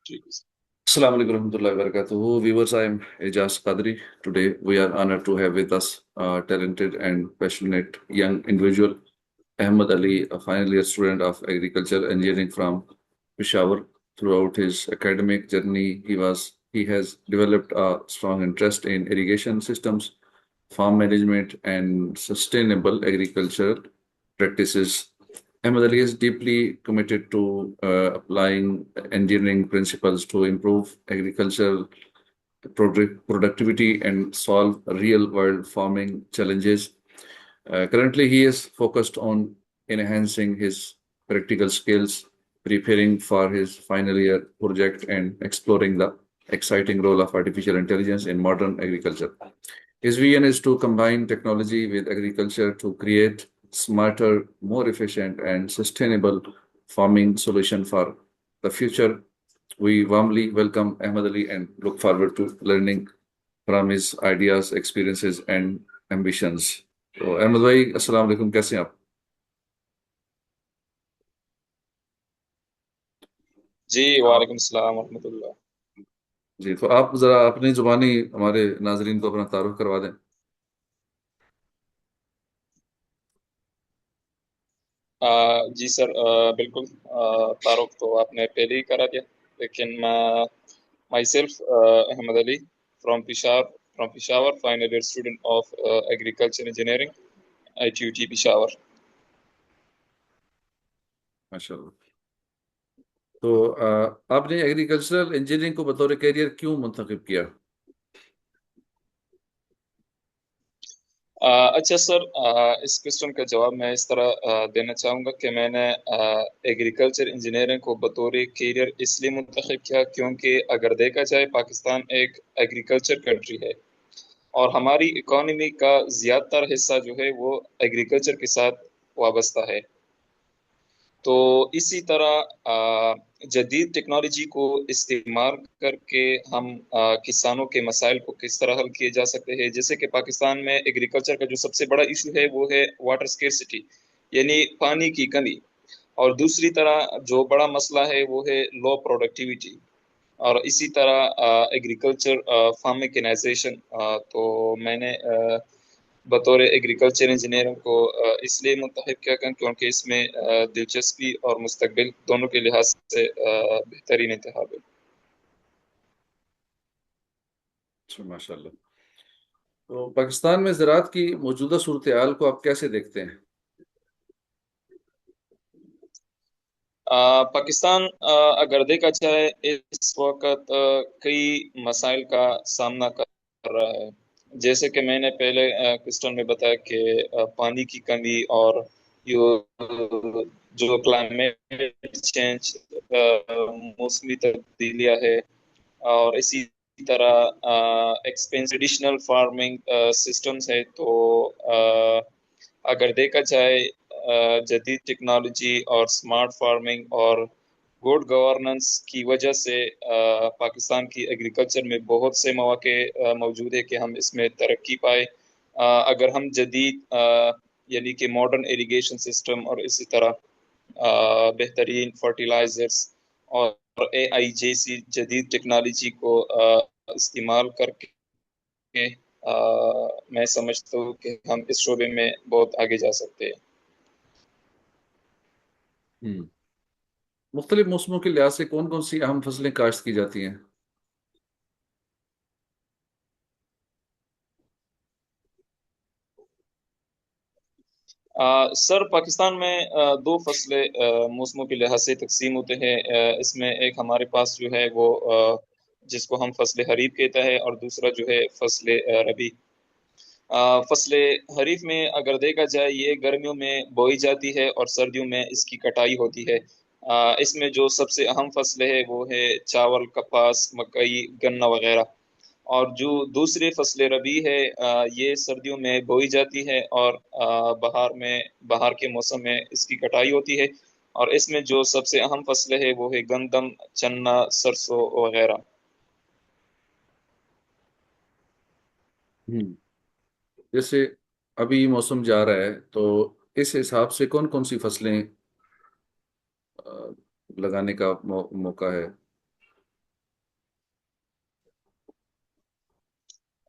ٹھیک ہے Assalamu alaikum warahmatullahi wabarakatuh. Viewers, I am Ejaz Qadri. Today we are honored to have with us a talented and passionate young individual, Ahmad Ali, a final year student of agriculture engineering from Peshawar. Throughout his academic journey, he has developed a strong interest in irrigation systems, farm management, and sustainable agriculture practices. Ahmed Ali is deeply committed to applying engineering principles to improve agricultural productivity and solve real-world farming challenges. Currently, he is focused on enhancing his practical skills, preparing for his final year project, and exploring the exciting role of artificial intelligence in modern agriculture. His vision is to combine technology with agriculture to create smarter, more efficient, and sustainable farming solution for the future. We warmly welcome Ahmed Ali and look forward to learning from his ideas, experiences, and ambitions. تو احمد بھائی السلام علیکم، کیسے ہیں آپ؟ جی، آپ وعلیکم السلام ورحمۃ اللہ۔ جی، تو آپ ذرا اپنی زبانی ہمارے ناظرین کو اپنا تعارف کروا دیں۔ جی سر، بالکل۔ تعارف تو آپ نے پہلے ہی کرا دیا، لیکن myself Ahmed Ali from Peshawar, final year student of agriculture engineering, I T U T Peshawar. ماشاء اللہ۔ تو آپ نے ایگریکلچرل انجینئرنگ کو بطور کیریئر کیوں منتخب کیا؟ اچھا سر، اس کوشچن کا جواب میں اس طرح دینا چاہوں گا کہ میں نے ایگریکلچر انجینئرنگ کو بطور کیریئر اس لیے منتخب کیا کیونکہ اگر دیکھا جائے پاکستان ایک ایگریکلچر کنٹری ہے، اور ہماری اکانومی کا زیادہ تر حصہ جو ہے وہ ایگریکلچر کے ساتھ وابستہ ہے۔ تو اسی طرح جدید ٹیکنالوجی کو استعمال کر کے ہم کسانوں کے مسائل کو کس طرح حل کیے جا سکتے ہیں، جیسے کہ پاکستان میں ایگریکلچر کا جو سب سے بڑا ایشو ہے وہ ہے واٹر اسکیرسٹی، یعنی پانی کی کمی، اور دوسری طرح جو بڑا مسئلہ ہے وہ ہے لو پروڈکٹیویٹی، اور اسی طرح ایگریکلچر فارمیکنائزیشن۔ تو میں نے بطور ایگریکلچر انجینئرنگ کو اس لیے منتخب کیا کیونکہ اس میں دلچسپی اور مستقبل دونوں کے لحاظ سے بہترین انتخاب ہے۔ ماشاء اللہ۔ تو پاکستان میں زراعت کی موجودہ صورتحال کو آپ کیسے دیکھتے ہیں؟ پاکستان اگر دیکھا جائے اس وقت کئی مسائل کا سامنا کر رہا ہے، جیسے کہ میں نے پہلے کوسچن میں بتایا کہ پانی کی کمی اور جو کلائمیٹ چینج، موسمی تبدیلیاں ہے، اور اسی طرح ایکسپینسیڈیشنل فارمنگ سسٹمز ہے۔ تو اگر دیکھا جائے جدید ٹیکنالوجی اور سمارٹ فارمنگ اور گڈ گورننس کی وجہ سے پاکستان کی ایگریکلچر میں بہت سے مواقع موجود ہے کہ ہم اس میں ترقی پائے۔ اگر ہم جدید یعنی کہ ماڈرن ایریگیشن سسٹم اور اسی طرح بہترین فرٹیلائزرز اور اے آئی جیسی جدید ٹیکنالوجی کو استعمال کر کے میں سمجھتا ہوں کہ ہم اس شعبے میں بہت آگے جا سکتے ہیں۔ مختلف موسموں کے لحاظ سے کون کون سی اہم فصلیں کاشت کی جاتی ہیں؟ سر، پاکستان میں دو فصلیں موسموں کے لحاظ سے تقسیم ہوتے ہیں۔ اس میں ایک ہمارے پاس جو ہے وہ جس کو ہم فصل خریف کہتا ہے، اور دوسرا جو ہے فصل ربی۔ فصل خریف میں اگر دیکھا جائے یہ گرمیوں میں بوئی جاتی ہے اور سردیوں میں اس کی کٹائی ہوتی ہے۔ اس میں جو سب سے اہم فصل ہے وہ ہے چاول، کپاس، مکئی، گنا وغیرہ۔ اور جو دوسری فصل ربی ہے یہ سردیوں میں بوئی جاتی ہے، اور بہار کے موسم میں اس کی کٹائی ہوتی ہے۔ اور اس میں جو سب سے اہم فصل ہے وہ ہے گندم، چنا، سرسوں وغیرہ۔ جیسے ابھی موسم جا رہا ہے تو اس حساب سے کون کون سی فصلیں لگانے کا موقع ہے؟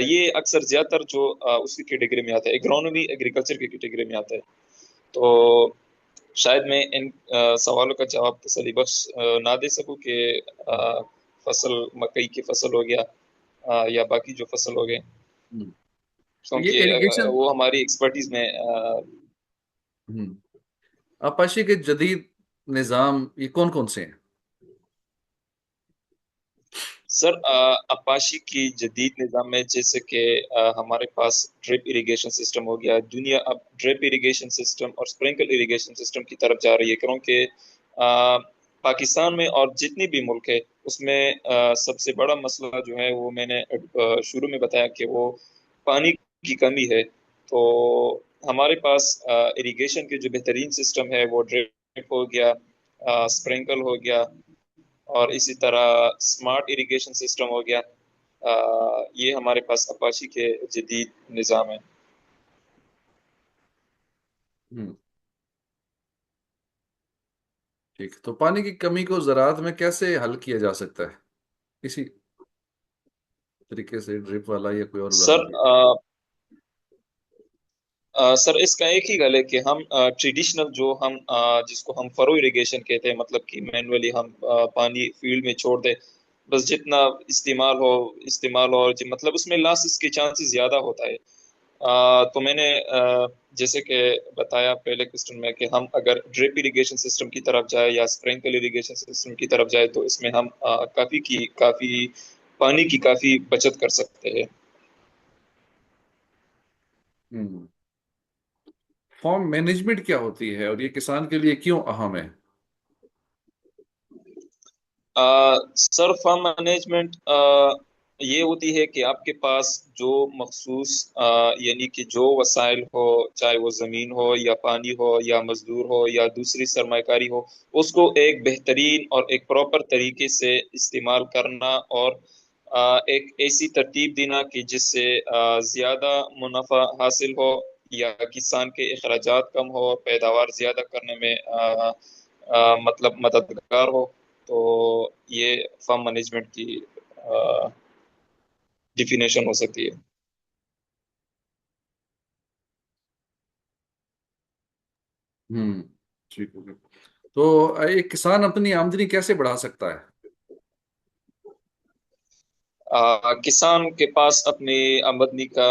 یہ اکثر زیادہ تر جو اس کی کیٹیگری میں آتا ہے، ایگرونومی ایگریکلچر کی کیٹیگری میں آتا ہے. تو شاید میں ان سوالوں کا جواب تسلی بخش نہ دے سکوں کہ فصل مکئی کی فصل ہو گیا یا باقی جو فصل ہو گئے، یہ کیونکہ ایریگیشن وہ ہماری ایکسپرٹیز میں آپاشی کے جدید نظام یہ کون کون سے ہیں؟ سر اپاشی کی جدید نظام میں جیسے کہ ہمارے پاس ڈرپ اریگیشن سسٹم ہو گیا. دنیا اب ڈرپ اریگیشن سسٹم اور اسپرنکل اریگیشن سسٹم کی طرف جا رہی ہے، کیونکہ پاکستان میں اور جتنی بھی ملک ہے اس میں سب سے بڑا مسئلہ جو ہے وہ میں نے شروع میں بتایا کہ وہ پانی کی کمی ہے. تو ہمارے پاس اریگیشن کے جو بہترین سسٹم ہے وہ ڈرپ ہو گیا، اسپرنکل ہو گیا، اور اسی طرح اسمارٹ اریگیشن سسٹم ہو گیا. یہ ہمارے پاس اپاچی کے جدید نظام ہے. ٹھیک، تو پانی کی کمی کو زراعت میں کیسے حل کیا جا سکتا ہے؟ اسی طریقے سے ڈرپ والا یا کوئی اور سر بنا؟ سر اس کا ایک ہی حل ہے کہ ہم ٹریڈیشنل جو ہم جس کو ہم فرو اریگیشن کہتے ہیں، مطلب کہ مینولی ہم پانی فیلڈ میں چھوڑ دیں، بس جتنا استعمال ہو مطلب اس میں لاسز کے چانسز زیادہ ہوتا ہے. تو میں نے جیسے کہ بتایا پہلے کوسچن میں کہ ہم اگر ڈرپ اریگیشن سسٹم کی طرف جائے یا اسپرنکل اریگیشن سسٹم کی طرف جائے تو اس میں ہم کافی پانی کی کافی بچت کر سکتے ہیں. فارم مینجمنٹ کیا ہوتی ہے اور یہ کسان کے لیے کیوں اہم ہے؟ سر فارم مینجمنٹ یہ ہوتی ہے کہ آپ کے پاس جو مخصوص یعنی کہ جو وسائل ہو، چاہے وہ زمین ہو یا پانی ہو یا مزدور ہو یا دوسری سرمایہ کاری ہو، اس کو ایک بہترین اور ایک پراپر طریقے سے استعمال کرنا اور ایک ایسی ترتیب دینا کہ جس سے زیادہ منافع حاصل ہو یا کسان کے اخراجات کم ہو، پیداوار زیادہ کرنے میں مطلب مددگار ہو. تو یہ فارم مینجمنٹ کی ڈیفینیشن ہو سکتی ہے. ٹھیک ہے. تو ایک کسان اپنی آمدنی کیسے بڑھا سکتا ہے؟ کسان کے پاس اپنی آمدنی کا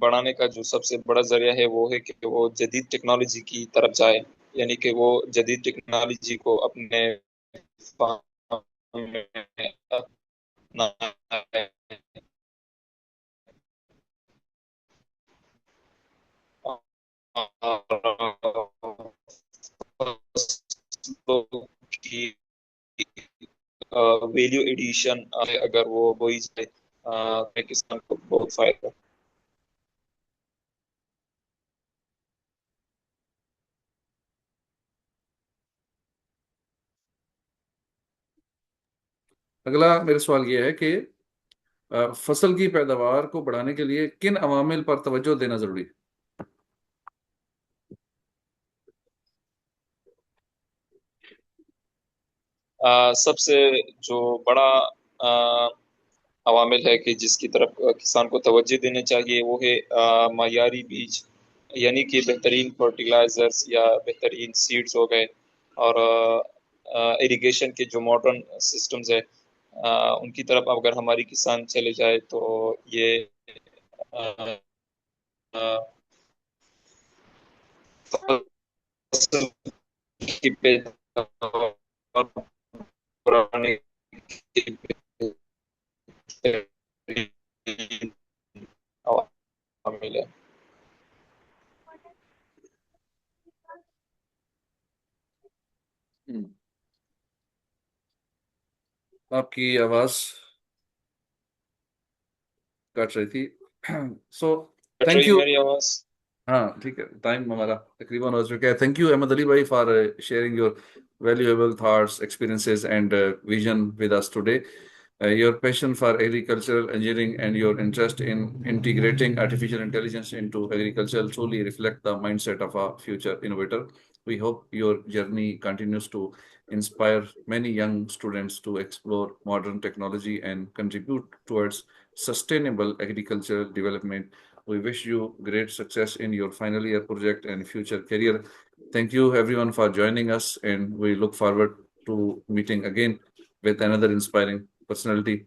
بڑھانے کا جو سب سے بڑا ذریعہ ہے وہ ہے کہ وہ جدید ٹیکنالوجی کی طرف جائے، یعنی کہ وہ جدید ٹیکنالوجی کو اپنے فارم میں اپنائے. کی ویلیو ایڈیشن اگر وہ ہوئی جائے کسان کو بہت فائدہ. اگلا میرا سوال یہ ہے کہ فصل کی پیداوار کو بڑھانے کے لیے کن عوامل پر توجہ دینا ضروری ہے؟ سب سے جو بڑا عوامل ہے کہ جس کی طرف کسان کو توجہ دینے چاہیے وہ ہے معیاری بیج، یعنی کہ بہترین فرٹیلائزرز یا بہترین سیڈز ہو گئے، اور اریگیشن کے جو ماڈرن سسٹمز ہے ان کی طرف اگر ہماری کسان چلے جائے تو یہ فصل کی پیداوار بڑھانے کے بہترین عوامل ہے. آپ کی آواز کٹ رہی تھی. So thank you. میری آواز ہاں ٹھیک ہے، ٹائم ہمارا تقریباً ہو چکا ہے. تھینک یو احمد علی بھائی for sharing your valuable thoughts, experiences, and vision with us today. Your passion for agricultural engineering and your interest in integrating artificial intelligence into agriculture truly reflect the mindset of a future innovator. We hope your journey continues to inspire many young students to explore modern technology and contribute towards sustainable agricultural development. We wish you great success in your final year project and future career. Thank you everyone for joining us, and we look forward to meeting again with another inspiring personality.